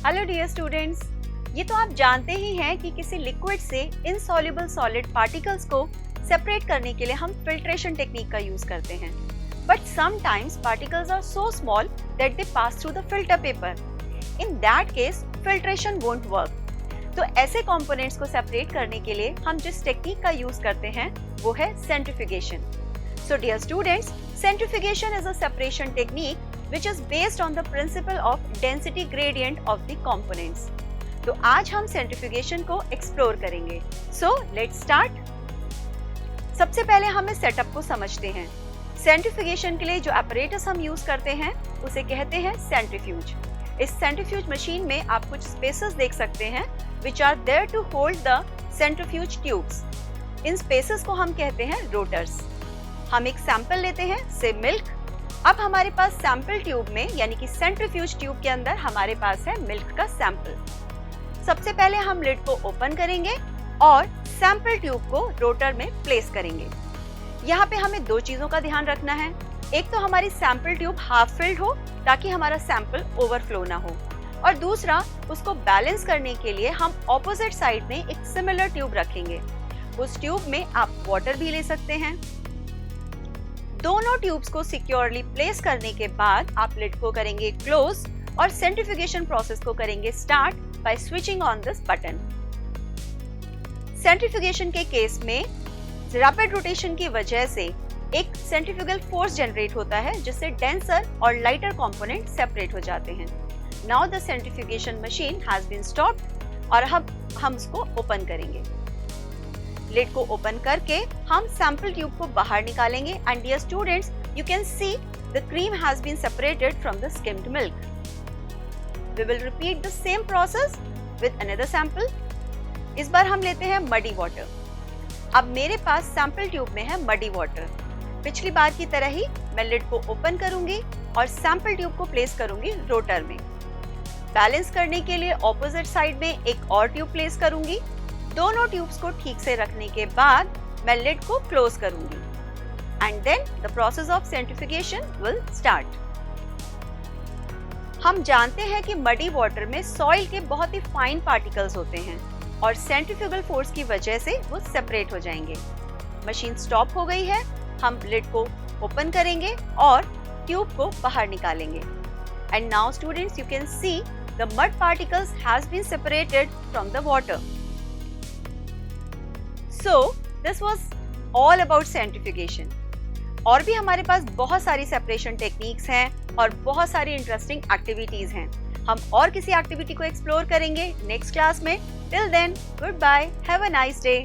Hello dear students, ये तो आप जानते ही हैं कि किसी लिक्विड से इनसॉल्युबल सॉलिड पार्टिकल्स को सेपरेट करने के लिए हम फिल्ट्रेशन टेक्निक का यूज करते हैं। But sometimes particles are so small that they pass through the filter paper. In that case filtration won't work. तो ऐसे कंपोनेंट्स को सेपरेट करने के लिए हम जिस टेक्निक का यूज करते हैं वो है centrifugation. So dear students, centrifugation is a separation technique which is based on the principle of density gradient of the components. तो आज हम सेंट्रीफ्यूगेशन को एक्सप्लोर करेंगे। So let's start. सबसे पहले हम इस सेटअप को समझते हैं। सेंट्रीफ्यूगेशन के लिए जो apparatus हम यूज करते हैं उसे कहते हैं सेंट्रीफ्यूज। इस सेंट्रीफ्यूज मशीन में आप कुछ स्पेसेस देख सकते हैं which are there to hold the centrifuge tubes. In spaces को हम कहते हैं रोटर्स। हम एक सैंपल लेते हैं, से मिल्क। अब हमारे पास सैंपल ट्यूब में यानी कि सेंट्रीफ्यूज ट्यूब के अंदर हमारे पास है मिल्क का सैंपल। सबसे पहले हम लिड को ओपन करेंगे और सैंपल ट्यूब को रोटर में प्लेस करेंगे। यहाँ पे हमें दो चीजों का ध्यान रखना है। एक तो हमारी सैंपल ट्यूब हाफ फिल्ड हो ताकि हमारा सैंपल ओवरफ्लो ना हो, और दूसरा उसको बैलेंस करने के लिए हम ऑपोजिट साइड में एक सिमिलर ट्यूब रखेंगे। उस ट्यूब में आप वाटर भी ले सकते हैं। दोनों ट्यूब्स को सिक्योरली प्लेस करने के बाद आप लिड को करेंगे क्लोज और सेंट्रीफ्यूगेशन प्रोसेस को करेंगे start by switching on this button. Centrifugation के केस में रैपिड रोटेशन की वजह से एक सेंट्रीफ्यूगल फोर्स जनरेट होता है जिससे डेंसर और लाइटर कंपोनेंट सेपरेट हो जाते हैं। Now the centrifugation machine has been stopped और हम उसको ओपन करेंगे। लिड को ओपन करके हम सैंपल ट्यूब को बाहर निकालेंगे and dear students, you can see the cream has been separated from the skimmed milk। We will repeat the same process with another sample. इस बार हम लेते हैं मडी वाटर। अब मेरे पास सैंपल ट्यूब में है मडी वाटर। पिछली बार की तरह ही मैं लिड को ओपन करूंगी और सैंपल ट्यूब को प्लेस करूंगी रोटर में। बैलेंस करने के लिए ऑपोजिट साइड में एक और ट्यूब प्लेस करूंगी। दोनों ट्यूब्स को ठीक से रखने के बाद मैं लिड को क्लोज करूंगी and then the process of centrifugation will start. हम जानते हैं कि मडी वाटर में सॉइल के बहुत ही फाइन पार्टिकल्स होते हैं और सेंट्रीफ्यूगल फोर्स की वजह से वो सेपरेट हो जाएंगे। मशीन स्टॉप हो गई है। हम लिड को ओपन करेंगे और ट्यूब को बाहर निकालेंगे and now students, you can see the mud particles has been separated from the water. So, this was all about centrifugation. और भी हमारे पास बहुत सारी सेपरेशन टेक्निक्स हैं और बहुत सारी इंटरेस्टिंग एक्टिविटीज हैं। हम और किसी एक्टिविटी को एक्सप्लोर करेंगे नेक्स्ट क्लास में। Till then, good bye, have a nice day.